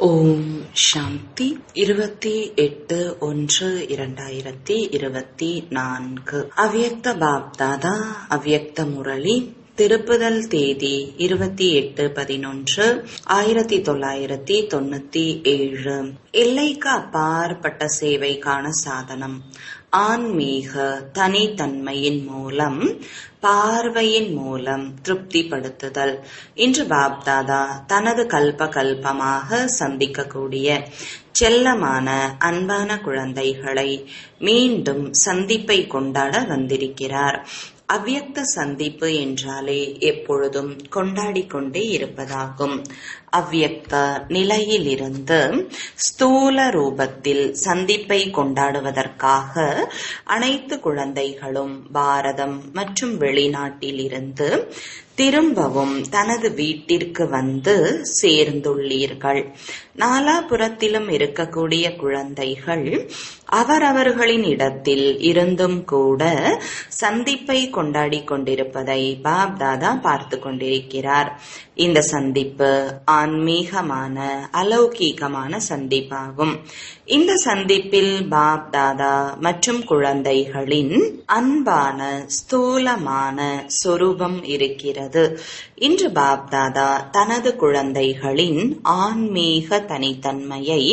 ஓம் சாந்தி 28/1/2024 அவ்யக்த பாப்தாதா அவ்யக்த முரளி திருப்புதல் தேதி 28/1997. எல்லைக்கு அப்பாற்பட்ட சேவைக்கான சாதனம் ஆன்மீக தனித்தன்மையின் மூலம் பார்வையின் மூலம் திருப்திப்படுத்துதல். இன்று பாப்தாதா தனது கல்பமாக சந்திக்கக்கூடிய செல்லமான அன்பான குழந்தைகளை மீண்டும் சந்திப்பை கொண்டாட வந்திருக்கிறார். அவ்யக்த சந்திப்பு என்றாலே எப்பொழுதும் கொண்டாடிக் கொண்டே இருப்பதாகும். அவ்யக்த நிலையிலிருந்து ஸ்தூல ரூபத்தில் சந்திப்பை கொண்டாடுவதற்காக அனைத்து குழந்தைகளும் பாரதம் மற்றும் வெளிநாட்டில் இருந்து திரும்பவும் தனது வீட்டிற்கு வந்து சேர்ந்துள்ளீர்கள். நாலாபுரத்திலும் இருக்கக்கூடிய குழந்தைகள் அவரவர்களின் இடத்தில் இருந்தும் கூட சந்திப்பை கொண்டாடி கொண்டிருப்பதை பாப்தாதா பார்த்து கொண்டிருக்கிறார். இந்த சந்திப்பு ஆன்மீகமான அலௌகீகமான சந்திப்பாகும். இந்த சந்திப்பில் பாப்தாதா மற்றும் குழந்தைகளின் அன்பான ஸ்தூலமான சொரூபம் இருக்கிறது. இன்று பாப்தாதா தனது குழந்தைகளின் ஆன்மீக தனித்தன்மையை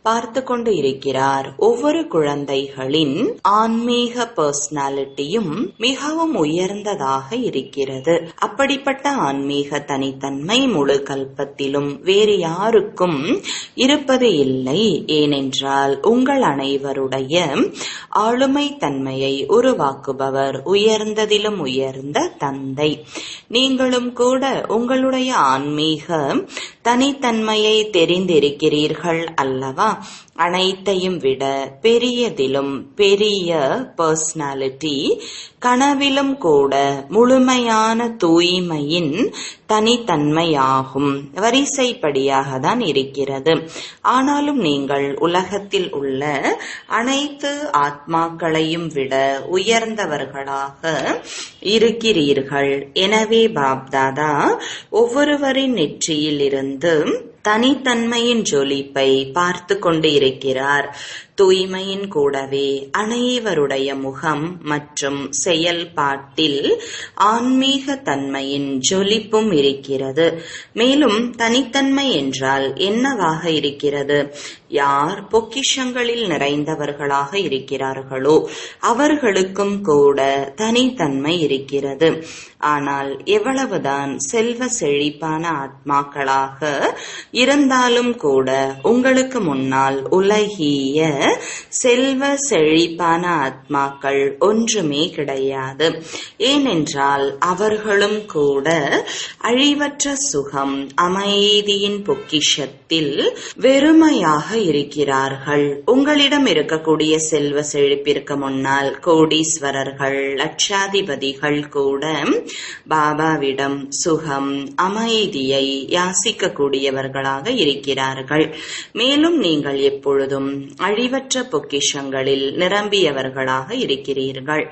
பார்த்து கொண்டு இருக்கிறார். ஒவ்வொரு குழந்தைகளின் ஆன்மீக பர்சனாலிட்டியும் மிகவும் உயர்ந்ததாக இருக்கிறது. அப்படிப்பட்ட ஆன்மீக தனித்தன்மை முழு கல்பத்திலும் வேறு யாருக்கும் இருப்பது இல்லை. ஏனென்றால் உங்கள் அனைவருடைய ஆளுமை தன்மையை உருவாக்குபவர் உயர்ந்ததிலும் உயர்ந்த தந்தை. நீங்களும் கூட உங்களுடைய ஆன்மீக தனித்தன்மையை தெரிந்திருக்கிறீர்கள் அல்லவா? அனைத்தையும் விட பெரியதிலும் பெரிய பர்சனாலிட்டி கனவிலும் கூட முழுமையான தூய்மையின் தனித்தன்மையாகும். வரிசைப்படியாக தான் இருக்கிறது. ஆனாலும் நீங்கள் உலகத்தில் உள்ள அனைத்து ஆத்மாக்களையும் விட உயர்ந்தவர்களாக இருக்கிறீர்கள். எனவே பாப்தாதா ஒவ்வொருவரின் நெற்றியில் இருந்து தனித்தன்மையின் ஜொலிப்பை பார்த்து கொண்டு இருக்கிறார். தூய்மையின் கூடவே அனைவருடைய முகம் மற்றும் செயல்பாட்டில் ஆன்மீக தன்மையின் ஜொலிப்பும் இருக்கிறது. மேலும் தனித்தன்மை என்றால் என்னவாக இருக்கிறது? யார் பொக்கிஷங்களில் நிறைந்தவர்களாக இருக்கிறார்களோ அவர்களுக்கும் கூட தனித்தன்மை இருக்கிறது. ஆனால் எவ்வளவுதான் செல்வ செழிப்பான ஆத்மாக்களாக இருந்தாலும் கூட உங்களுக்கு முன்னால் உலகிய செல்வ செழிப்பான ஆத்மாக்கள் ஒன்றுமே கிடையாது. ஏனென்றால் அவர்களும் கூட அழிவற்ற சுகம் அமைதியின் பொக்கிஷத்தில் வெறுமையாக இருக்கிறார்கள். உங்களிடம் இருக்கக்கூடிய செல்வ செழிப்பிற்கு முன்னால் கோடீஸ்வரர்கள் லட்சாதிபதிகள் கூட பாபாவிடம் சுகம் அமைதியை யாசிக்க கூடியவர்களாக இருக்கிறார்கள். மேலும் நீங்கள் எப்பொழுதும் அழிவற்ற பொக்கிஷங்களில் நிரம்பியவர்களாக இருக்கிறீர்கள்.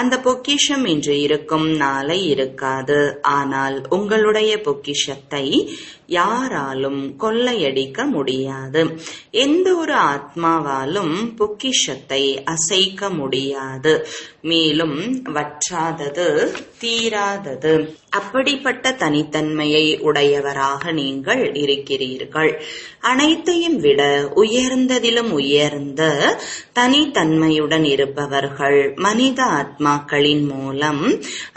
அந்த பொக்கிஷம் இன்று இருக்கும், நாளை இருக்காது. ஆனால் உங்களுடைய பொக்கிஷத்தை யாராலும் கொள்ளையடிக்க முடியாது. எந்த ஒரு ஆத்மாவாலும் பொக்கிஷத்தை அசைக்க முடியாது. மேலும் வற்றாதது தீராதது. அப்படிப்பட்ட தனித்தன்மையை உடையவராக நீங்கள் இருக்கிறீர்கள். அனைத்தையும் விட உயர்ந்ததிலும் உயர்ந்த தனித்தன்மையுடன் இருப்பவர்கள் மனித ஆத்மாக்களின் மூலம்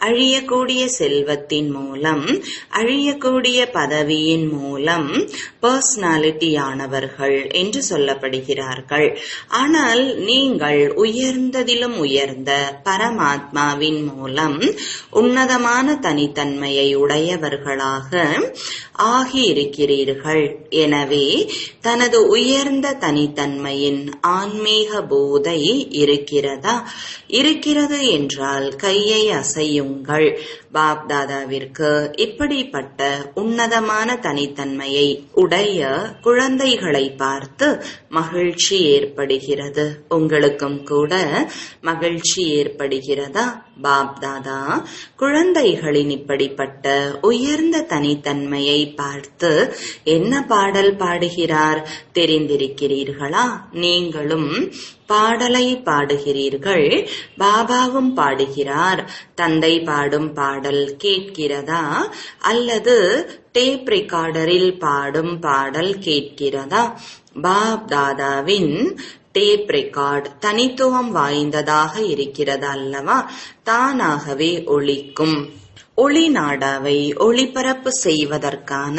அழியக்கூடிய செல்வத்தின் மூலம் அழியக்கூடிய பதவியின் மூலம் பர்சனாலிட்டியானவர்கள் என்று சொல்லப்படுகிறார்கள். ஆனால் நீங்கள் உயர்ந்ததிலும் உயர்ந்த பரமாத்மாவின் மூலம் உன்னதமான தனித்தன்மையை உடையவர்களாக ஆகியிருக்கிறீர்கள். எனவே தனது உயர்ந்த தனித்தன்மையின் ஆன்மீக போதை இருக்கிறதா? இருக்கிறது என்றால் கையை அசையுங்கள். பாப்தாதாவிற்கு இப்படிப்பட்ட உன்னதமான தனித்தன்மையை உடைய குழந்தைகளை பார்த்து மகிழ்ச்சி ஏற்படுகிறது. உங்களுக்கும் கூட மகிழ்ச்சி ஏற்படுகிறதா? பாப்தாதா குழந்தைகளின் இப்படிப்பட்ட உயர்ந்த தனித்தன்மையை பார்த்து என்ன பாடல் பாடுகிறார் தெரிந்திருக்கிறீர்களா? நீங்களும் பாடலை பாடுகிறீர்கள், பாபாவும் பாடுகிறார். தந்தை பாடும் பாடல் கேட்கிறதா அல்லது டேப் ரெக்கார்டரில் பாடும் பாடல் கேட்கிறதா? பாப் தாதாவின் டேப் ரெக்கார்ட் தனித்துவம் வாய்ந்ததாக இருக்கிறது அல்லவா? தானாகவே ஒலிக்கும். ஒளி நாடாவை ஒளிபரப்பு செய்வதற்கான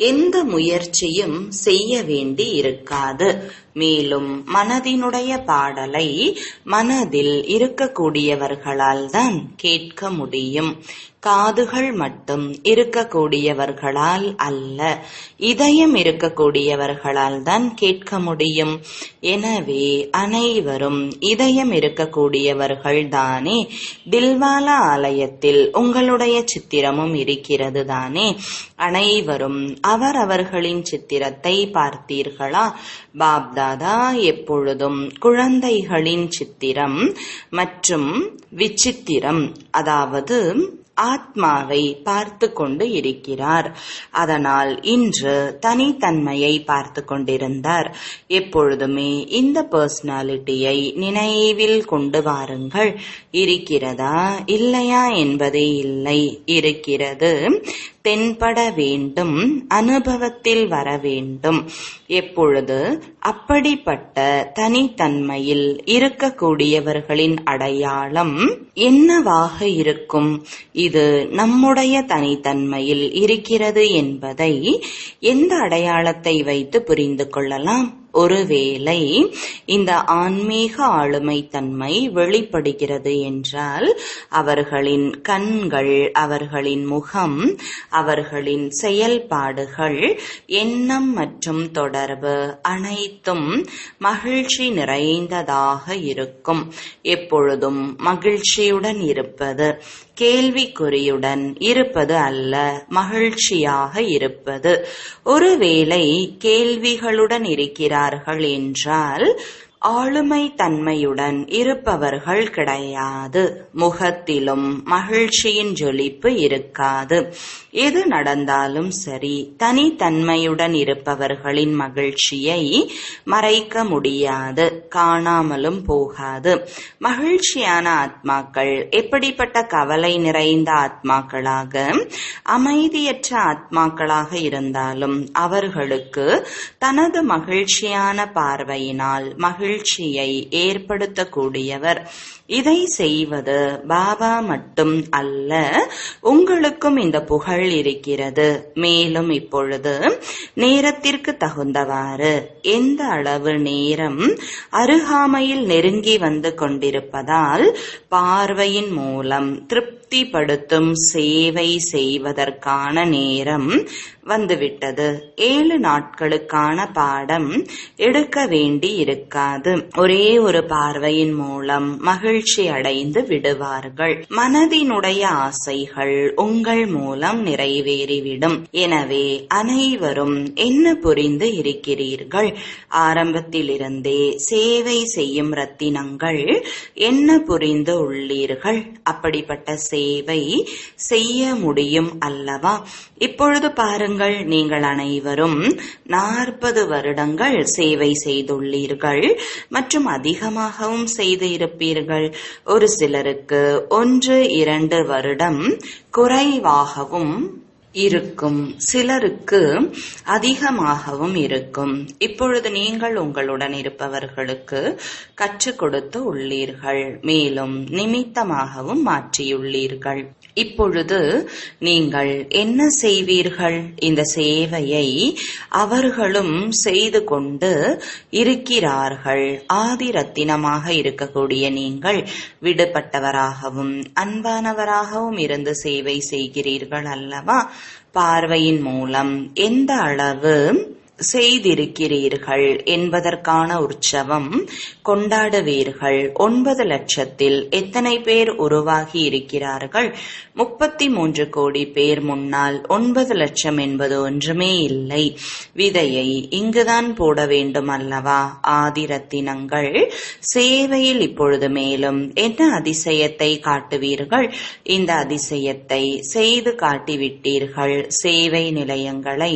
எந்த முயற்சியும் செய்ய வேண்டி இருக்காது. மேலும் மனதினுடைய பாடலை மனதில் இருக்கக்கூடியவர்களால் தான் கேட்க முடியும். காதுகள் மட்டும் இருக்கக்கூடியவர்களால் அல்ல, இதயம் இருக்கக்கூடியவர்களால் தான் கேட்க முடியும். எனவே அனைவரும் இதயம் இருக்கக்கூடியவர்கள் தானே. தில்வாலா ஆலயத்தில் உங்களுடைய சித்திரமும் இருக்கிறது தானே. அனைவரும் அவரவர்களின் சித்திரத்தை பார்த்தீர்களா? பாப்தாதா எப்பொழுதும் குழந்தைகளின் சித்திரம் மற்றும் விசித்திரம், அதாவது ஆத்மாவை பார்த்து கொண்டு இருக்கிறார். அதனால் இன்று தனித்தன்மையை பார்த்து கொண்டிருந்தார். எப்பொழுதுமே இந்த பர்சனாலிட்டியை நினைவில் கொண்டு வாருங்கள். இருக்கிறதா இல்லையா என்பதே இல்லை, இருக்கிறது. தென்பட வேண்டும், அனுபவத்தில் வர வேண்டும். எப்பொழுது அப்படிப்பட்ட தனித்தன்மையில் இருக்கக்கூடியவர்களின் அடையாளம் என்னவாக இருக்கும்? இது நம்முடைய தனித்தன்மையில் இருக்கிறது என்பதை எந்த அடையாளத்தை வைத்து புரிந்து கொள்ளலாம்? ஒருவேளை இந்த ஆன்மீக ஆளுமை தன்மை வெளிப்படுகிறது என்றால் அவர்களின் கண்கள், அவர்களின் முகம், அவர்களின் செயல்பாடுகள், எண்ணம் மற்றும் தொடர்பு அனைத்தும் மகிழ்ச்சி நிறைந்ததாக இருக்கும். எப்பொழுதும் மகிழ்ச்சியுடன் இருப்பது, கேள்விக்குறியுடன் இருப்பது அல்ல, மகிழ்ச்சியாக இருப்பது. ஒருவேளை கேள்விகளுடன் இருக்கிறார்கள் என்றால் ஆளுமை தன்மையுடன் இருப்பவர்கள் கிடையாது. முகத்திலும் மகிழ்ச்சியின் ஜொலிப்பு இருக்காது. எது நடந்தாலும் சரி, தனித்தன்மையுடன் இருப்பவர்களின் மகிழ்ச்சியை மறைக்க முடியாது, காணாமலும் போகாது. மகிழ்ச்சியான ஆத்மாக்கள் எப்படிப்பட்ட கவலை நிறைந்த ஆத்மாக்களாக, அமைதியற்ற ஆத்மாக்களாக இருந்தாலும் அவர்களுக்கு தனது மகிழ்ச்சியான பார்வையினால் மகிழ்ச்சியை ஏற்படுத்தக்கூடியவர். இதை செய்வது பாபா மட்டும் அல்ல, உங்களுக்கும் இந்த புகழ் இருக்கிறது. மேலும் இப்பொழுது நேரத்திற்கு தகுந்தவாறு எந்த அளவு நேரம் அருகாமையில் நெருங்கி வந்து கொண்டிருப்பதால் பார்வையின் மூலம் திருப்திப்படுத்தும் சேவை செய்வதற்கான நேரம் வந்துவிட்டது. 7 நாட்களுக்கான பாடம் எடுக்க வேண்டி இருக்காது. ஒரே ஒரு பார்வையின் மூலம் மகிழ்ச்சி அடைந்து விடுவார்கள். மனதினுடைய ஆசைகள் உங்கள் மூலம் நிறைவேறிவிடும். எனவே அனைவரும் என்ன புரிந்து இருக்கிறீர்கள்? ஆரம்பத்திலிருந்தே சேவை செய்யும் ரத்தினங்கள் என்ன புரிந்து உள்ளீர்கள்? அப்படிப்பட்ட சேவை செய்ய முடியும் அல்லவா? இப்பொழுது பாருங்கள், நீங்கள் அனைவரும் 40 வருடங்கள் சேவை செய்துள்ளீர்கள் மற்றும் அதிகமாகவும் செய்து இருப்பீர்கள். ஒரு சிலருக்கு 1-2 வருடம் குறைவாகவும் இருக்கும், சிலருக்கு அதிகமாகவும் இருக்கும். இப்பொழுது நீங்கள் உங்களுடன் இருப்பவர்களுக்கு கற்றுக் கொடுத்து உள்ளீர்கள், மேலும் நிமித்தமாகவும் மாற்றியுள்ளீர்கள். இப்பொழுது நீங்கள் என்ன செய்வீர்கள்? இந்த சேவையை அவர்களும் செய்து கொண்டு இருக்கிறார்கள். ஆதி ரத்தினமாக இருக்கக்கூடிய நீங்கள் விடுபட்டவராகவும் அன்பானவராகவும் இருந்து சேவை செய்கிறீர்கள் அல்லவா? பார்வையின் மூலம் எந்த அளவு செய்திருக்கிறீர்கள் என்பதற்கான உற்சவம் கொண்டாடுவீர்கள். 9 லட்சத்தில் எத்தனை பேர் உருவாகி இருக்கிறார்கள்? 33 கோடி பேர் முன்னால் 9 லட்சம் என்பது ஒன்றுமே இல்லை. விதையை இங்குதான் போட வேண்டும் அல்லவா? ஆதிரத்தினங்கள் சேவையில் இப்பொழுது மேலும் என்ன அதிசயத்தை காட்டுவீர்கள்? இந்த அதிசயத்தை செய்து காட்டிவிட்டீர்கள். சேவை நிலையங்களை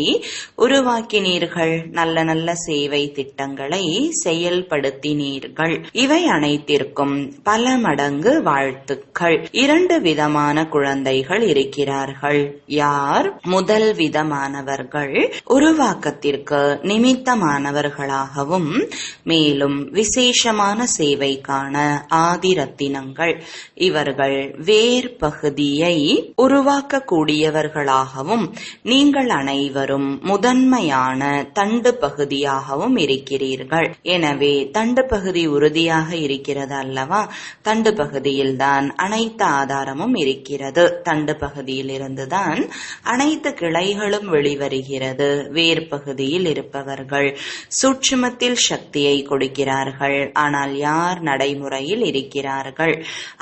உருவாக்கினீர்கள். நல்ல நல்ல சேவை திட்டங்களை செயல்படுத்தினீர்கள். இவை அனைத்திற்கும் பல மடங்கு வாழ்த்துக்கள். 2 விதமான குழந்தைகள் இருக்கிறார்கள். யார்? முதல் விதமானவர்கள் உருவாக்கத்திற்கு நிமித்தமானவர்களாகவும் மேலும் விசேஷமான சேவைக்கான ஆதிரத்தினங்கள். இவர்கள் வேர் பகுதியை உருவாக்கக்கூடியவர்களாகவும் நீங்கள் அனைவரும் முதன்மையான தண்டு பகுதியாகவும் இருக்கிறீர்கள். எனவே தண்டு பகுதி உறுதியாக இருக்கிறது அல்லவா? தண்டு பகுதியில்தான் அனைத்து ஆதாரமும் இருக்கிறது. தண்டு பகுதியில் இருந்துதான் அனைத்து கிளைகளும் வெளிவருகிறது. வேர் பகுதியில் இருப்பவர்கள் சூட்சுமத்தில் சக்தியை கொடுக்கிறார்கள். ஆனால் யார் நடைமுறையில் இருக்கிறார்கள்?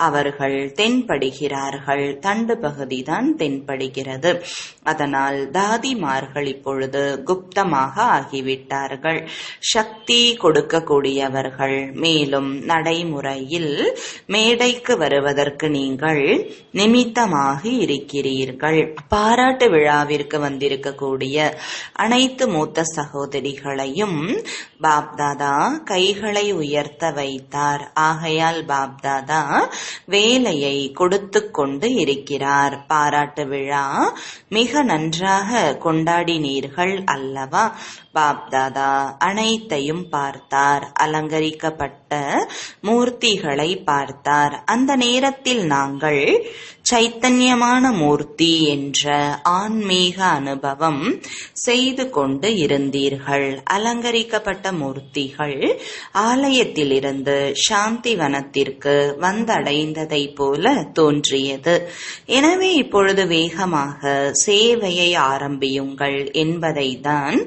அவர்கள் தென்படுகிறார்கள். தண்டு பகுதிதான் தென்படுகிறது. அதனால் தாதிமார்கள் இப்பொழுது குப்தமாக ஆகிவிட்டார்கள். சக்தி கொடுக்கக்கூடியவர்கள். மேலும் நடைமுறையில் மேடைக்கு வருவதற்கு நீங்கள் நிமித்தமாகி இருக்கிறீர்கள். பாராட்டு விழாவிற்கு வந்திருக்கக்கூடிய அனைத்து மூத்த சகோதரிகளையும் பாப்தாதா கைகளை உயர்த்த வைத்தார். ஆகையால் பாப்தாதா வேலையை கொடுத்து கொண்டு இருக்கிறார். பாராட்டு விழா மிக நன்றாக கொண்டாடினீர்கள் அல்லவா? பாப்தாதா அனைத்தையும் பார்த்தார். அலங்கரிக்கப்பட்ட மூர்த்திகளை பார்த்தார். அந்த நேரத்தில் நாங்கள் சைத்தன்யமான மூர்த்தி என்ற ஆன்மீக அனுபவம் செய்து கொண்டு இருந்தீர்கள். அலங்கரிக்கப்பட்ட மூர்த்திகள் ஆலயத்திலிருந்து சாந்தி வனத்திற்கு வந்தடைந்ததை போல தோன்றியது. எனவே இப்பொழுது வேகமாக சேவையை ஆரம்பியுங்கள் என்பதை தான்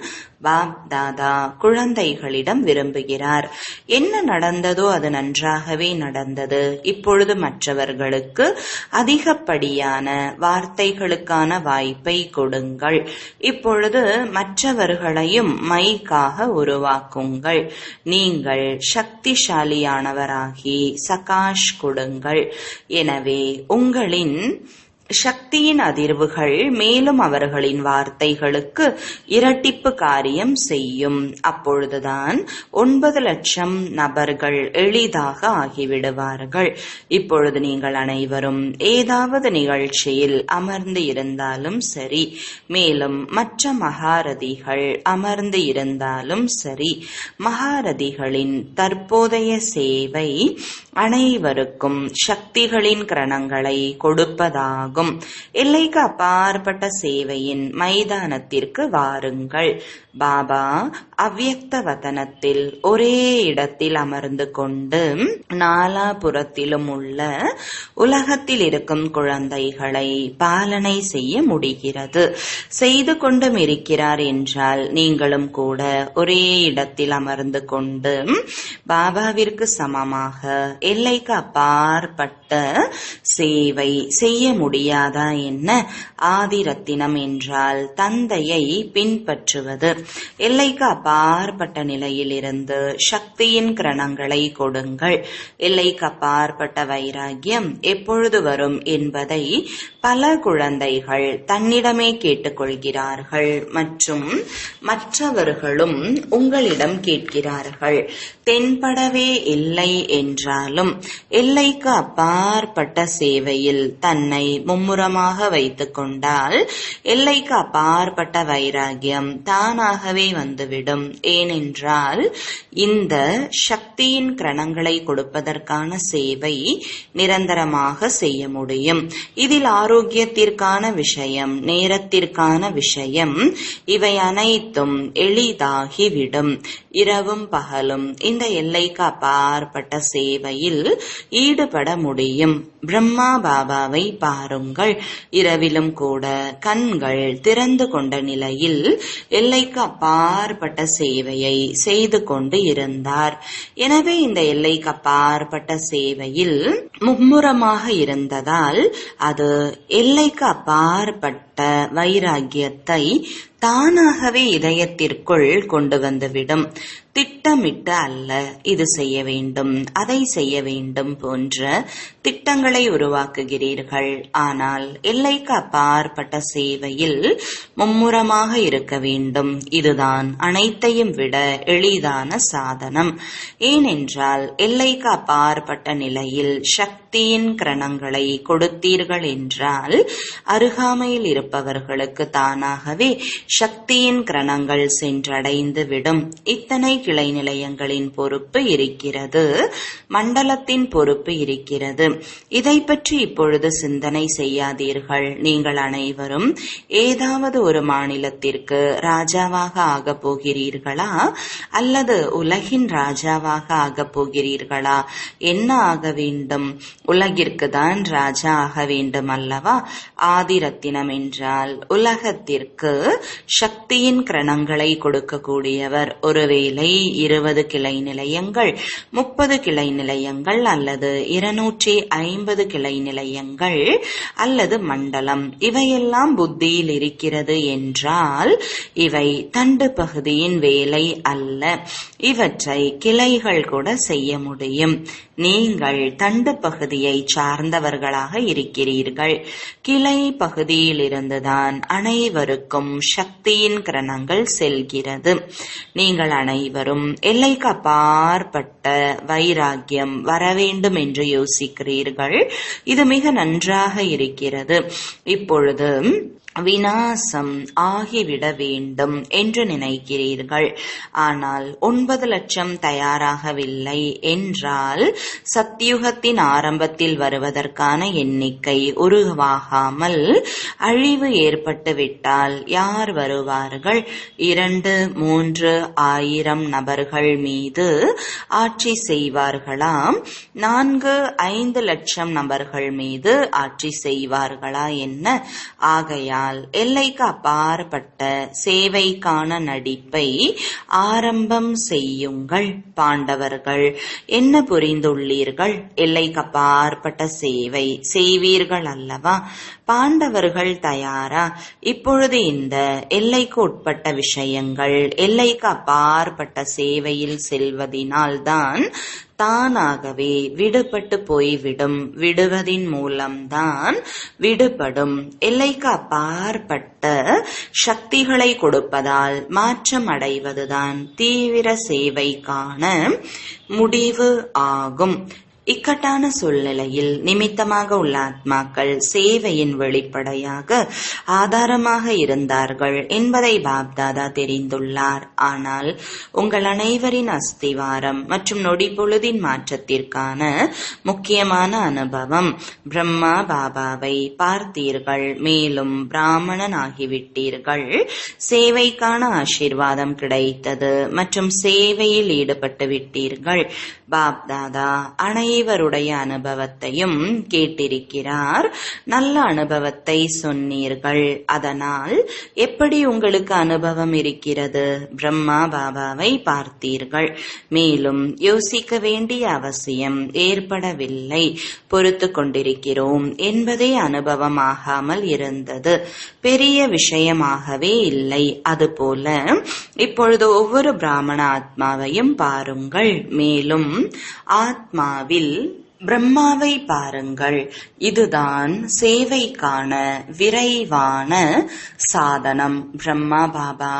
பாப்தாதா குழந்தைகளிடம் விரும்புகிறார். என்ன நடந்ததோ அது நன்றாகவே நடந்தது. இப்பொழுது மற்றவர்களுக்கு அதிகப்படியான வார்த்தைகளுக்கான வாய்ப்பை கொடுங்கள். இப்பொழுது மற்றவர்களையும் மைக்காக உருவாக்குங்கள். நீங்கள் சக்திசாலியானவராகி சகாஷ் கொடுங்கள். எனவே உங்களின் சக்தியின் அதிர்வுகள் மேலும் அவர்களின் வார்த்தைகளுக்கு இரட்டிப்பு காரியம் செய்யும். அப்பொழுதுதான் 9 லட்சம் நபர்கள் எளிதாக ஆகிவிடுவார்கள். இப்பொழுது நீங்கள் அனைவரும் ஏதாவது நிகழ்ச்சியில் அமர்ந்து இருந்தாலும் சரி, மேலும் மற்ற மகாரதிகள் அமர்ந்து இருந்தாலும் சரி, மகாரதிகளின் தற்போதைய சேவை அனைவருக்கும் சக்திகளின் கிரணங்களை கொடுப்பதாகும். எல்லைக்கு அப்பாற்பட்ட சேவையின் மைதானத்திற்கு வாருங்கள். பாபா அவ்யக்த வதனத்தில் ஒரே இடத்தில் அமர்ந்து கொண்டு நாலாபுறத்திலும் உள்ள உலகத்தில் இருக்கும் குழந்தைகளை பாலனை செய்ய முடிகிறது. செய்து கொண்டும் இருக்கிறார் என்றால் நீங்களும் கூட ஒரே இடத்தில் அமர்ந்து கொண்டு பாபாவிற்கு சமமாக எல்லைக்கு அப்பாற்பட்ட சேவை செய்ய முடியாதா என்ன? ஆதிரத்தினம் என்றால் தந்தையை பின்பற்றுவது. எல்லைக்கு அப்பாற்பட்ட நிலையிலிருந்து சக்தியின் கிரணங்களை கொடுங்கள். எல்லைக்கு அப்பாற்பட்ட வைராகியம் எப்பொழுது வரும் என்பதை பல குழந்தைகள் தன்னிடமே கேட்டுக்கொள்கிறார்கள் மற்றும் மற்றவர்களும் உங்களிடம் கேட்கிறார்கள். தென்படவே இல்லை என்றாலும் எல்லைக்கு அப்பாற்பட்ட சேவையில் தன்னை மும்முரமாக வைத்துக் கொண்டால் எல்லைக்கு அப்பாற்பட்ட வைராகியம் தானாகவே வந்துவிடும். வேண்டும். ஏனென்றால் இந்த சக்தியின் கிரணங்களை கொடுப்பதற்கான சேவை நிரந்தரமாக செய்ய முடியும். இதில் ஆரோக்கியத்திற்கான விஷயம், நேரத்திற்கான விஷயம், இவை அனைத்தும் எளிதாகிவிடும். இரவும் பகலும் இந்த எல்லைக்கு அப்பாற்பட்ட சேவையில் ஈடுபட முடியும். பிரம்மா பாபாவை பாருங்கள். இரவிலும் கூட கண்கள் திறந்து கொண்ட நிலையில் எல்லைக்கு அப்பாற்பட்ட சேவையை செய்து கொண்டு இருந்தார். எனவே இந்த எல்லைக்கு அப்பாற்பட்ட சேவையில் மும்முரமாக இருந்ததால் அது எல்லைக்கு அப்பாற்பட்ட வைராகியத்தை தானாகவே இதயத்திற்குள் கொண்டு வந்துவிடும். திட்டமிட்டு அல்ல, இது செய்ய வேண்டும், அதை செய்ய வேண்டும் போன்ற திட்டங்களை உருவாக்குகிறீர்கள். ஆனால் எல்லைக்கு அப்பாற்பட்ட சேவையில் மும்முரமாக இருக்க வேண்டும். இதுதான் அனைத்தையும் விட எளிதான சாதனம். ஏனென்றால் எல்லைக்கு அப்பாற்பட்ட நிலையில் சக்தியின் கிரணங்களை கொடுத்தீர்கள் என்றால் அருகாமையில் இருப்பவர்களுக்கு தானாகவே சக்தியின் கிரணங்கள் சென்றடைந்து விடும். இத்தனை கிளை நிலையங்களின் பொறுப்பு இருக்கிறது, மண்டலத்தின் பொறுப்பு இருக்கிறது. இதை பற்றி இப்பொழுது சிந்தனை செய்யாதீர்கள். நீங்கள் அனைவரும் ஏதாவது ஒரு மாநிலத்திற்கு ராஜாவாக ஆகப் போகிறீர்களா அல்லது உலகின் ராஜாவாக ஆகப் போகிறீர்களா? என்ன ஆக வேண்டும்? உலகிற்கு தான் ராஜா ஆக வேண்டும் அல்லவா? ஆதிரத்தினம் என்றால் உலகத்திற்கு சக்தியின் கிரணங்களை கொடுக்கக்கூடியவர். ஒருவேளை 20 கிளை நிலையங்கள், 30 கிளை நிலையங்கள் அல்லது 250 கிளை நிலையங்கள் அல்லது மண்டலம் இவையெல்லாம் புத்தியில் இருக்கிறது என்றால் இவை தண்டு பகுதியின் வேலை அல்ல. இவற்றை கிளைகள் கூட செய்ய முடியும். நீங்கள் தண்டு பகுதியை சார்ந்தவர்களாக இருக்கிறீர்கள். கிளை பகுதியில் இருந்துதான் அனைவருக்கும் சக்தியின் கிரணங்கள் செல்கிறது. நீங்கள் அனைவரும் எல்லைக்கு அப்பாற்பட்ட வைராகியம் வர வேண்டும் என்று யோசிக்கிறீர்கள். இது மிக நன்றாக இருக்கிறது. இப்பொழுது விநாசம் ஆகிவிட வேண்டும் என்று நினைக்கிறீர்கள். ஆனால் 9 லட்சம் தயாராகவில்லை என்றால் சத்யுகத்தின் ஆரம்பத்தில் வருவதற்கான எண்ணிக்கை உருவாகாமல் அழிவு ஏற்பட்டுவிட்டால் யார் வருவார்கள்? 2, 3 ஆயிரம் நபர்கள் மீது ஆட்சி செய்வார்களாம். 4, 5 லட்சம் நபர்கள் மீது ஆட்சி செய்வார்களா என்ன? ஆகையால் எல்லைக்கு அப்பாற்பட்ட சேவைக்கான நடிப்பை ஆரம்பம் செய்யுங்கள். பாண்டவர்கள் என்ன புரிந்துள்ளீர்கள்? எல்லைக்கு அப்பாற்பட்ட சேவை செய்வீர்கள் அல்லவா? பாண்டவர்கள் தயாரா? இப்பொழுது இந்த எல்லைக்கு உட்பட்ட விஷயங்கள் எல்லைக்கு அப்பாற்பட்ட சேவையில் செல்வதினால்தான் தானாகவே விடுபட்டு போய்விடும். விடுவதின் மூலம்தான் விடுபடும். எல்லைக்கு அப்பாற்பட்ட சக்திகளை கொடுப்பதால் மாற்றம் அடைவதுதான் தீவிர சேவைக்கான முடிவு ஆகும். இக்கட்டான சூழ்நிலையில் நிமித்தமாக உள்ள ஆத்மாக்கள் சேவையின் வெளிப்படையாக ஆதாரமாக இருந்தார்கள் என்பதை பாப்தாதா தெரிந்துள்ளார். ஆனால் உங்கள் அனைவரின் அஸ்திவாரம் மற்றும் நொடி பொழுதின் மாற்றத்திற்கான முக்கியமான அனுபவம் பிரம்மா பாபாவை பார்த்தீர்கள், மேலும் பிராமணன் ஆகிவிட்டீர்கள். சேவைக்கான ஆசீர்வாதம் கிடைத்தது மற்றும் சேவையில் ஈடுபட்டு விட்டீர்கள். பாப்தாதா அனைவருடைய அனுபவத்தையும் கேட்டிருக்கிறார். நல்ல அனுபவத்தை சொன்னீர்கள். அதனால் எப்படி உங்களுக்கு அனுபவம் இருக்கிறது? பிரம்மா பாபாவை பார்த்தீர்கள், மேலும் யோசிக்க வேண்டிய அவசியம் ஏற்படவில்லை. பொறுத்து கொண்டிருக்கிறோம் என்பதே அனுபவமாகாமல் இருந்தது. பெரிய விஷயமாகவே இல்லை. அதுபோல இப்பொழுது ஒவ்வொரு பிராமண ஆத்மாவையும் பாருங்கள். மேலும் ஆத்மாவில் பிரம்மாவை பாருங்கள், இதுதான் சேவைக்கான விரைவான சாதனம். பிரம்மா பாபா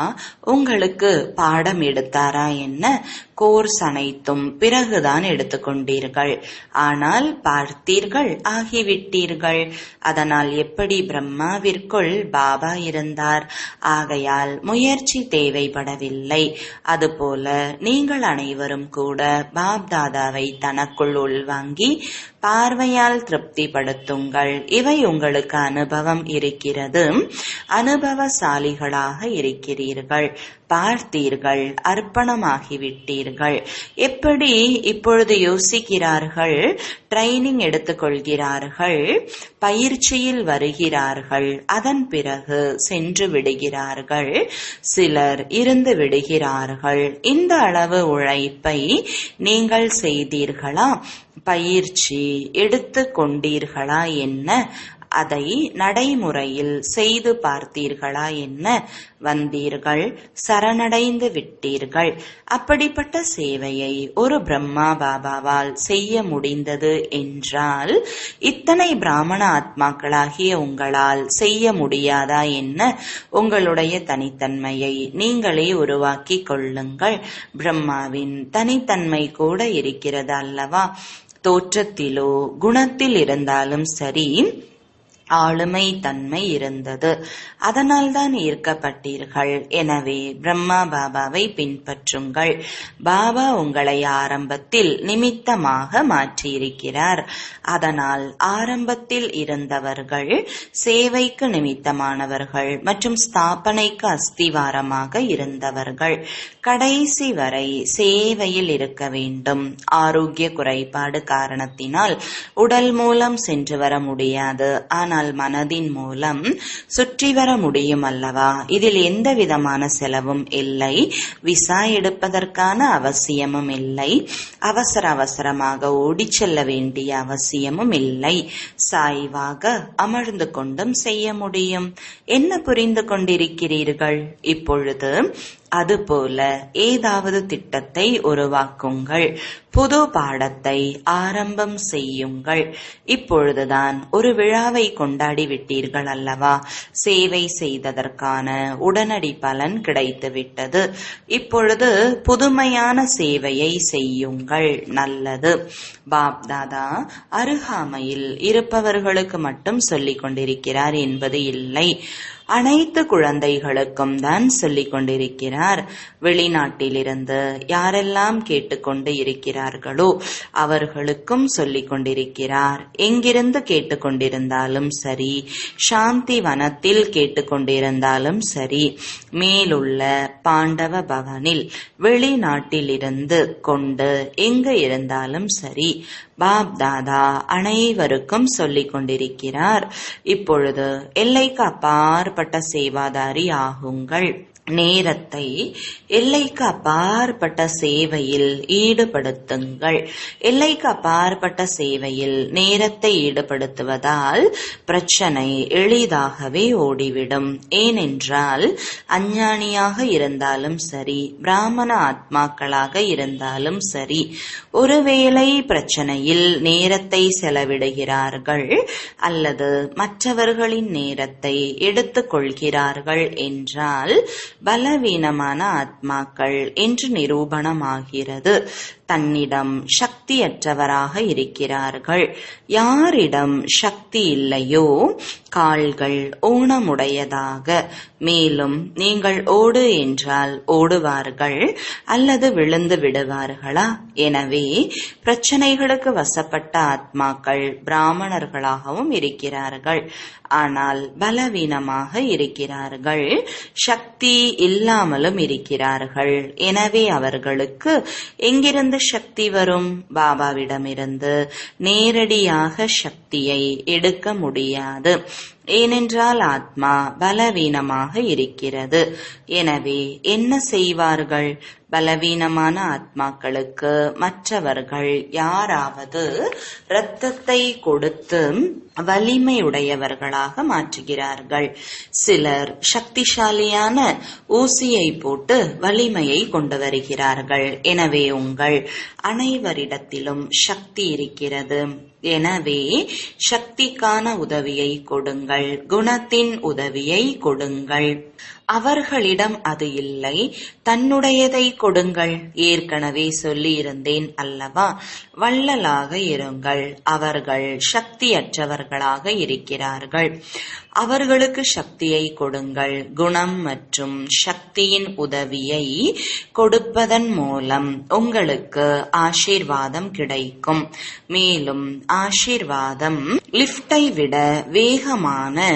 உங்களுக்கு பாடம் எடுத்தாரா என்ன? கோர்ஸ் அனைத்தும் பிறகுதான் எடுத்துக்கொண்டீர்கள். ஆனால் பார்த்தீர்கள், ஆகிவிட்டீர்கள். அதனால் எப்படி பிரம்மாவிற்குள் பாபா இருந்தார்? ஆகையால் முயற்சி தேவைப்படவில்லை. அதுபோல நீங்கள் அனைவரும் கூட பாப் தாதாவை தனக்குள் உள்வாங்கி பார்வையால் திருப்திப்படுத்துங்கள். இவை உங்களுக்கு அனுபவம் இருக்கிறது, அனுபவசாலிகளாக இருக்கிறீர்கள். பார்த்தீர்கள், அர்ப்பணமாகிவிட்டீர்கள். எப்படி இப்பொழுது யோசிக்கிறார்கள், ட்ரைனிங் எடுத்துக்கொள்கிறார்கள், பயிற்சியில் வருகிறார்கள், அதன் பிறகு சென்று விடுகிறார்கள், சிலர் இருந்து விடுகிறார்கள். இந்த அளவு உழைப்பை நீங்கள் செய்தீர்களா? பயிற்சி எடுத்து கொண்டீர்களா என்ன? அதை நடைமுறையில் செய்து பார்த்தீர்களா என்ன? வந்தீர்கள், சரணடைந்து விட்டீர்கள். அப்படிப்பட்ட சேவையை ஒரு பிரம்மா பாபாவால் செய்ய முடிந்தது என்றால் இத்தனை பிராமண ஆத்மாக்களாகிய உங்களால் செய்ய முடியாதா என்ன? உங்களுடைய தனித்தன்மையை நீங்களே உருவாக்கி கொள்ளுங்கள். பிரம்மாவின் தனித்தன்மை கூட இருக்கிறது அல்லவா? தோற்றத்திலோ குணத்தில் இருந்தாலும் சரி, ஆளுமை தன்மை இருந்தது. அதனால்தான் ஈர்க்கப்பட்டீர்கள். எனவே பிரம்மா பாபாவை பின்பற்றுங்கள். பாபா உங்களை ஆரம்பத்தில் நிமித்தமாக மாற்றியிருக்கிறார். அதனால் ஆரம்பத்தில் இருந்தவர்கள் சேவைக்கு நிமித்தமானவர்கள் மற்றும் ஸ்தாபனைக்கு அஸ்திவாரமாக இருந்தவர்கள். கடைசி வரை சேவையில் இருக்க வேண்டும். ஆரோக்கிய குறைபாடு காரணத்தினால் உடல் மூலம் சென்று வர முடியாது. ஆனால் மனதின் மூலம் சுற்றி வர முடியும் அல்லவா? இதில் எந்த விதமான செலவும் இல்லை. விசா எடுப்பதற்கான அவசியமும் இல்லை. அவசரமாக ஓடிச் செல்ல வேண்டிய அவசியமும் இல்லை. சாய்வாக அமர்ந்து கொண்டும் செய்ய முடியும். என்ன புரிந்து கொண்டிருக்கிறீர்கள் இப்பொழுது? அதுபோல ஏதாவது திட்டத்தை உருவாக்குங்கள். புது பாடத்தை ஆரம்பம் செய்யுங்கள். இப்பொழுதுதான் ஒரு விழாவை கொண்டாடி விட்டீர்கள் அல்லவா? சேவை செய்ததற்கான உடனடி பலன் கிடைத்துவிட்டது. இப்பொழுது புதுமையான சேவையை செய்யுங்கள். நல்லது. பாப் தாதா அருகாமையில் இருப்பவர்களுக்கு மட்டும் சொல்லிக் கொண்டிருக்கிறார் என்பது இல்லை. அனைத்து குழந்தைகளுக்கும் தான் சொல்லிக் கொண்டிருக்கிறார். வெளிநாட்டிலிருந்து யாரெல்லாம் கேட்டுக்கொண்டு இருக்கிறார்களோ அவர்களுக்கும் சொல்லிக் கொண்டிருக்கிறார். எங்கிருந்து கேட்டுக்கொண்டிருந்தாலும் சரி, சாந்தி வனத்தில் கேட்டுக்கொண்டிருந்தாலும் சரி, மேலுள்ள பாண்டவ பவனில் வெளிநாட்டிலிருந்து கொண்டு எங்கு இருந்தாலும் சரி, பாப் தாதா அனைவருக்கும் சொல்லிக் கொண்டிருக்கிறார். இப்பொழுது எல்லைக்கு அப்பாற்பட்ட சேவாதாரி ஆகுங்கள். நேரத்தை எல்லைக்கு அப்பாற்பட்ட சேவையில் ஈடுபடுத்துங்கள். எல்லைக்கு அப்பாற்பட்ட சேவையில் நேரத்தை ஈடுபடுத்துவதால் பிரச்சனை எளிதாகவே ஓடிவிடும். ஏனென்றால் அஞ்ஞானியாக இருந்தாலும் சரி, பிராமண ஆத்மாக்களாக இருந்தாலும் சரி, ஒருவேளை பிரச்சனையில் நேரத்தை செலவிடுகிறார்கள் அல்லது மற்றவர்களின் நேரத்தை எடுத்துக் கொள்கிறார்கள் என்றால் பலவீனமான ஆத்மாக்கள் என்று நிரூபணமாகிறது. தன்னிடம் சக்தியற்றவராக இருக்கிறார்கள். யாரிடம் சக்தி இல்லையோ கால்கள் ஊனமுடையதாக, மேலும் நீங்கள் ஓடு என்றால் ஓடுவார்கள் அல்லது விழுந்து விடுவார்களா? எனவே பிரச்சனைகளுக்கு வசப்பட்ட ஆத்மாக்கள் பிராமணர்களாகவும் இருக்கிறார்கள். ஆனால் பலவீனமாக இருக்கிறார்கள். சக்தி இல்லாமலும் இருக்கிறார்கள். எனவே அவர்களுக்கு எங்கிருந்து சக்தி வரும்? பாபாவிடமிருந்து நேரடியாக சக்தியை எடுக்க முடியாது. ஏனென்றால் ஆத்மா பலவீனமாக இருக்கிறது. எனவே என்ன செய்வார்கள்? பலவீனமான ஆத்மாக்களுக்கு மற்றவர்கள் யாராவது இரத்தத்தை கொடுத்து வலிமையுடையவர்களாக மாற்றுகிறார்கள். சிலர் சக்திசாலியான ஊசியை போட்டு வலிமையை கொண்டு வருகிறார்கள். எனவே உங்கள் அனைவரிடத்திலும் சக்தி இருக்கிறது. எனவே சக்திக்கான உதவியை கொடுங்கள், குணத்தின் உதவியை கொடுங்கள். அவர்களிடம் அது இல்லை, தன்னுடையதை கொடுங்கள். ஏற்கனவே சொல்லி இருந்தேன் அல்லவா, வள்ளலாக இருங்கள். அவர்கள் சக்தியற்றவர்களாக இருக்கிறார்கள். அவர்களுக்கு சக்தியை கொடுங்கள். குணம் மற்றும் சக்தியின் உதவியை கொடுப்பதன் மூலம் உங்களுக்கு ஆசீர்வாதம் கிடைக்கும். மேலும் ஆசீர்வாதம் லிப்டை விட வேகமான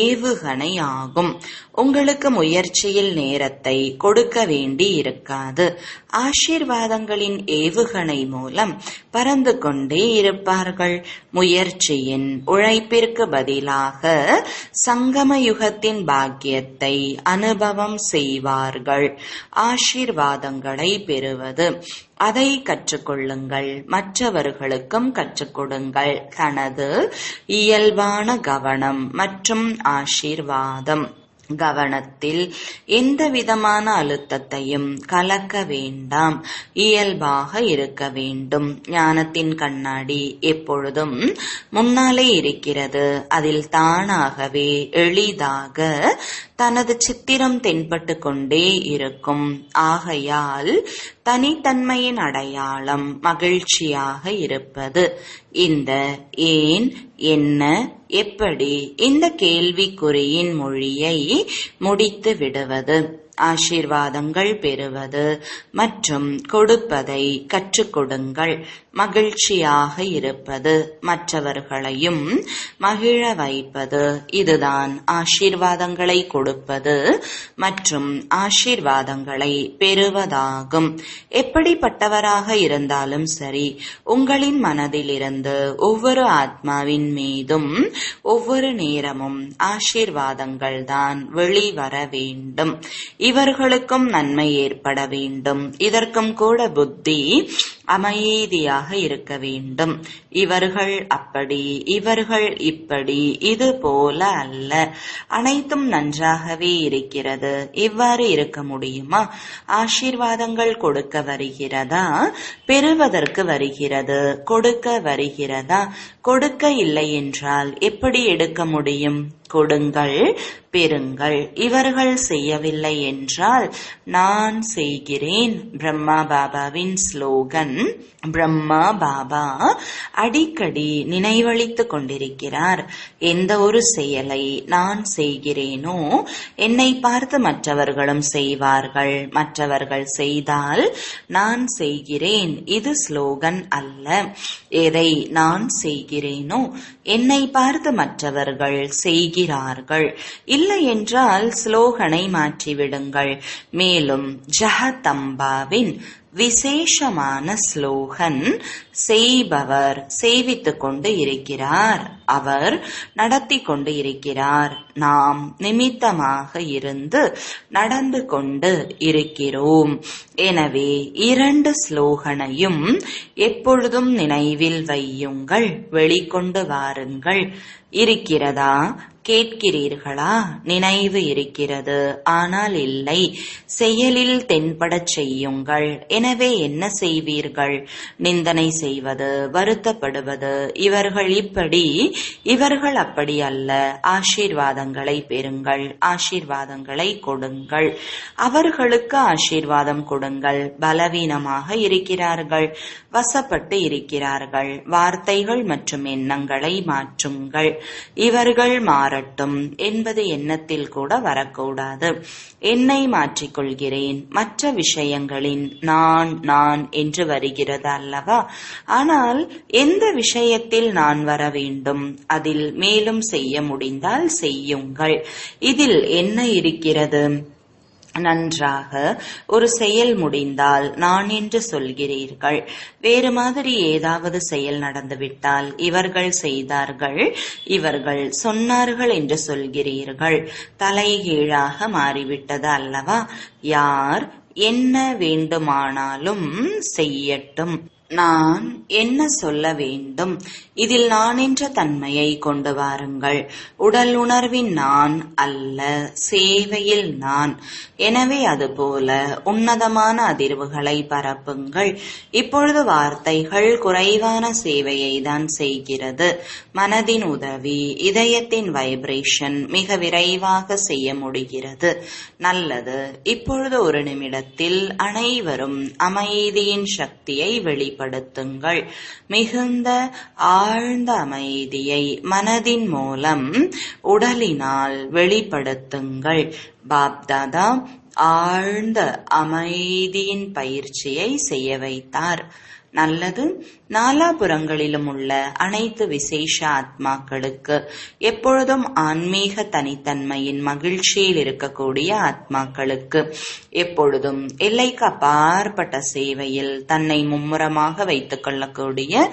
ஏவுகணை ஆகும். உங்களுக்கு முயற்சியில் நேரத்தை கொடுக்க வேண்டி இருக்காது. ஆசீர்வாதங்களின் ஏவுகணை மூலம் பறந்து கொண்டே இருப்பார்கள். முயற்சியின் உழைப்பிற்கு பதிலாக சங்கம யுகத்தின் பாக்கியத்தை அனுபவம் செய்வார்கள். ஆசீர்வாதங்களை பெறுவது, அதை கற்றுக்கொள்ளுங்கள், மற்றவர்களுக்கும் கற்றுக் கொடுங்கள். தனது இயல்பான கவனம் மற்றும் ஆசீர்வாதம். கவனத்தில் எந்த விதமான அழுத்தத்தையும் கலக்க வேண்டாம். இயல்பாக இருக்க வேண்டும். ஞானத்தின் கண்ணாடி எப்பொழுதும் முன்னாலே இருக்கிறது. அதில் தானாகவே எளிதாக தனது சித்திரம் தென்பட்டு கொண்டே இருக்கும். ஆகையால் தனித்தன்மையின் அடையாளம் மகிழ்ச்சியாக இருப்பது. இந்த ஏன், என்ன, எப்படி இந்த கேள்விக்குறியின் மொழியை முடித்து விடுவது. ஆசீர்வாதங்கள் பெறுவது மற்றும் கொடுப்பதை கற்றுக் கொடுங்கள். மகிழ்ச்சியாக இருப்பது, மற்றவர்களையும் மகிழ வைப்பது, இதுதான் ஆசீர்வாதங்களை கொடுப்பது மற்றும் ஆசீர்வாதங்களை பெறுவதாகும். எப்படிப்பட்டவராக இருந்தாலும் சரி, உங்களின் மனதிலிருந்து ஒவ்வொரு ஆத்மாவின் மீதும் ஒவ்வொரு நேரமும் ஆசீர்வாதங்கள் தான் வெளிவர வேண்டும். இவர்களுக்கும் நன்மை ஏற்பட வேண்டும். இதற்கும் கூட புத்தி அமைதியாக இருக்க வேண்டும். இவர்கள் அப்படி, இவர்கள் இப்படி, இது போல அல்ல. அனைத்தும் நன்றாகவே இருக்கிறது. இவ்வாறு இருக்க முடியுமா? ஆசீர்வாதங்கள் கொடுக்க வருகிறதா? பெறுவதற்கு வருகிறது. கொடுக்க வருகிறதா? கொடுக்க இல்லை என்றால் எப்படி எடுக்க முடியும்? கொடுங்கள், பெறுங்கள். இவர்கள் செய்யவில்லை என்றால் நான் செய்கிறேன். பிரம்மா பாபாவின் ஸ்லோகன். பிரம்மா பாபா அடிக்கடி நினைவளித்துக் கொண்டிருக்கிறார். எந்த ஒரு செயலை நான் செய்கிறேனோ என்னை பார்த்து மற்றவர்களும் செய்வார்கள். மற்றவர்கள் செய்தால் நான் செய்கிறேன். இது ஸ்லோகன் அல்ல. எதை நான் செய்கிறேனோ என்னை பார்த்து மற்றவர்கள் செய்கிறார்கள். இல்லை என்றால் ஸ்லோகனை மாற்றிவிடுங்கள். மேலும் ஜகதம்பாவின் விசேஷமான ஸ்லோகன், செய்பவர் சேவித்துக் கொண்டு இருக்கிறார், அவர் நடத்தி கொண்டு இருக்கிறார். நாம் நிமித்தமாக இருந்து நடந்து கொண்டு இருக்கிறோம். எனவே இரண்டு ஸ்லோகனையும் எப்பொழுதும் நினைவில் வையுங்கள். வெளிக்கொண்டு வாருங்கள். இருக்கிறதா? கேட்கிறீர்களா? நினைவு இருக்கிறது, ஆனால் இல்லை. செயலில் தென்படச் செய்யுங்கள். எனவே என்ன செய்வீர்கள்? நிந்தனை செய்வது, வருத்தப்படுவது. இவர்கள் இப்படி, இவர்கள் அப்படி அல்ல. ஆசீர்வாதங்களை பெறுங்கள். ஆசீர்வாதங்களை கொடுங்கள். அவர்களுக்கு ஆசீர்வாதம் கொடுங்கள். பலவீனமாக இருக்கிறார்கள், வசப்பட்டு இருக்கிறார்கள். வார்த்தைகள் மற்றும் எண்ணங்களை மாற்றுங்கள். இவர்கள் மாறட்டும் என்பது எண்ணத்தில் கூட வரக்கூடாது. என்னை மாற்றிக்கொள்கிறேன். மற்ற விஷயங்களின் நான் நான் என்று வருகிறது அல்லவா? ஆனால் எந்த விஷயத்தில் நான் வர வேண்டும்? அதில் மேலும் செய்ய முடிந்தால் செய்யுங்கள். இதில் என்ன இருக்கிறது? நன்றாக ஒரு செயல் முடிந்தால் நான் என்று சொல்கிறீர்கள். வேறு மாதிரி ஏதாவது செயல் நடந்துவிட்டால் இவர்கள் செய்தார்கள், இவர்கள் சொன்னார்கள் என்று சொல்கிறீர்கள். தலைகீழாக மாறிவிட்டது அல்லவா? யார் என்ன வேண்டுமானாலும் செய்யட்டும், நான் என்ன சொல்ல வேண்டும், இதில் நான் என்ற தன்மையை கொண்டு வாருங்கள். உடல் உணர்வின் நான் அல்ல, சேவையில் நான். எனவே அதுபோல உன்னதமான அதிர்வுகளை பரப்புங்கள். இப்பொழுது வார்த்தைகள் குறைவான சேவையை தான் செய்கிறது. மனதின் உதவி, இதயத்தின் வைப்ரேஷன் மிக விரைவாக செய்ய முடிகிறது. நல்லது. இப்பொழுது ஒரு நிமிடத்தில் அனைவரும் அமைதியின் சக்தியை வெளிப்படுத்துங்கள். மிகுந்த ஆழ்ந்த அமைதியை மனதின் மூலம் உடலினால் வெளிப்படுத்துங்கள். பாப்தாதா ஆழ்ந்த அமைதியின் பயிற்சியை செய்ய வைத்தார். நல்லது. நாலாபுறங்களிலும் உள்ள அனைத்து விசேஷ ஆத்மாக்களுக்கு, எப்பொழுதும் ஆன்மீக தனித்தன்மையின் மகிழ்ச்சியில் இருக்கக்கூடிய ஆத்மாக்களுக்கு, எப்பொழுதும் எல்லைக்கு அப்பாற்பட்ட சேவையில் தன்னை மும்முரமாக வைத்துக் கொள்ளக்கூடிய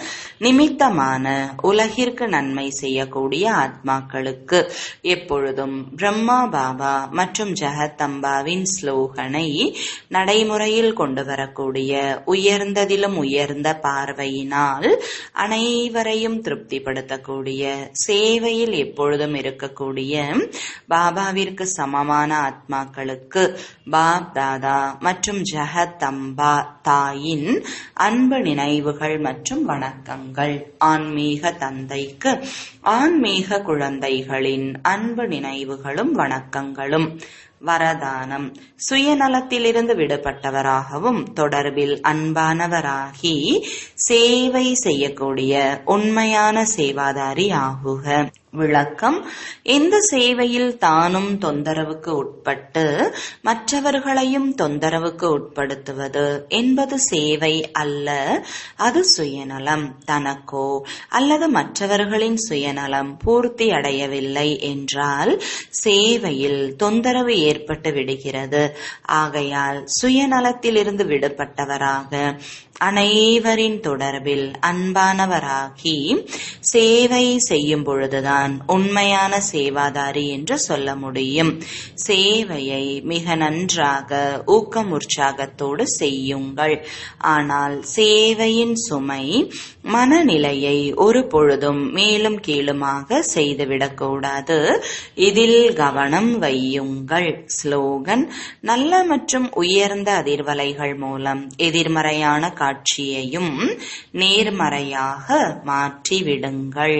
நிமித்தமான உலகிற்கு நன்மை செய்யக்கூடிய ஆத்மாக்களுக்கு, எப்பொழுதும் பிரம்மா பாபா மற்றும் ஜெகதம்பாவின் ஸ்லோகனை நடைமுறையில் கொண்டு வரக்கூடிய உயர்ந்ததிலும் உயர்ந்த பார்வையினால் அனைவரையும் திருப்திப்படுத்தக்கூடிய சேவையில் எப்பொழுதும் இருக்கக்கூடிய பாபாவிற்கு சமமான ஆத்மாக்களுக்கு பாப் தாதா மற்றும் ஜெகதம்பா தாயின் அன்பு நினைவுகள் மற்றும் வணக்கங்கள். ஆன்மீக தந்தைக்கு ஆன்மீக குழந்தைகளின் அன்பு நினைவுகளும் வணக்கங்களும். வரதானம். சுயநலத்திலிருந்து விடுபட்டவராகவும் தொடர்பில் அன்பானவராகி சேவை செய்யக்கூடிய உண்மையான சேவாதாரி ஆகுக. விளக்கம். எந்த சேவையில் தானும் தொந்தரவுக்கு உட்பட்டு மற்றவர்களையும் தொந்தரவுக்கு உட்படுத்துவது என்பது சேவை அல்ல, அது சுயநலம். தனக்கோ அல்லது மற்றவர்களின் சுயநலம் பூர்த்தி அடையவில்லை என்றால் சேவையில் தொந்தரவு ஏற்பட்டு விடுகிறது. ஆகையால் சுயநலத்திலிருந்து விடுபட்டவராக அனைவரின் தொடர்பில் அன்பானவராகி சேவை செய்யும் பொழுதுதான் உண்மையான சேவாதாரி என்று சொல்ல முடியும். சேவையை மிக நன்றாக ஊக்கம் உற்சாகத்தோடு செய்யுங்கள். ஆனால் சேவையின் சுமை மனநிலையை ஒரு பொழுதும் மேலும் கீழுமாக செய்துவிடக்கூடாது. இதில் கவனம் வையுங்கள். ஸ்லோகன். நல்ல மற்றும் உயர்ந்த அதிர்வலைகள் மூலம் எதிர்மறையான காட்சியையும் நேர்மறையாக மாற்றிவிடுங்கள்.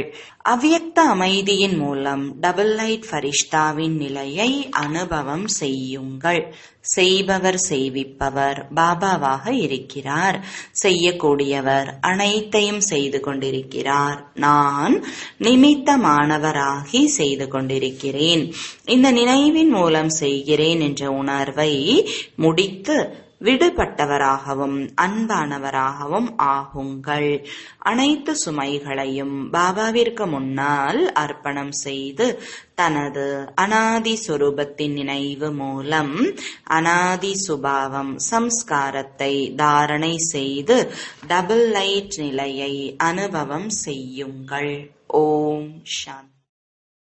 அவ்யக்த அமைதியின் மூலம் டபுள் லைட் ஃபரிஷ்தாவின் நிலையை அனுபவம் செய்யுங்கள். செய்பவர் செய்விப்பவர் பாபாவாக இருக்கிறார். செய்யக்கூடியவர் அனைத்தையும் செய்து கொண்டிருக்கிறார். நான் நிமித்தமானவராகி செய்து கொண்டிருக்கிறேன். இந்த நினைவின் மூலம் செய்கிறேன் என்ற உணர்வை முடித்து விடுபட்டவராகவும் அன்பானவராகவும் ஆகுங்கள். அனைத்து சுமைகளையும் பாபாவிற்கு முன்னால் அர்ப்பணம் செய்து தனது அனாதி சொரூபத்தின் நினைவு மூலம் அனாதி சுபாவம் சம்ஸ்காரத்தை தாரணை செய்து டபுள் லைட் நிலையை அனுபவம் செய்யுங்கள். ஓம் சாந்தி.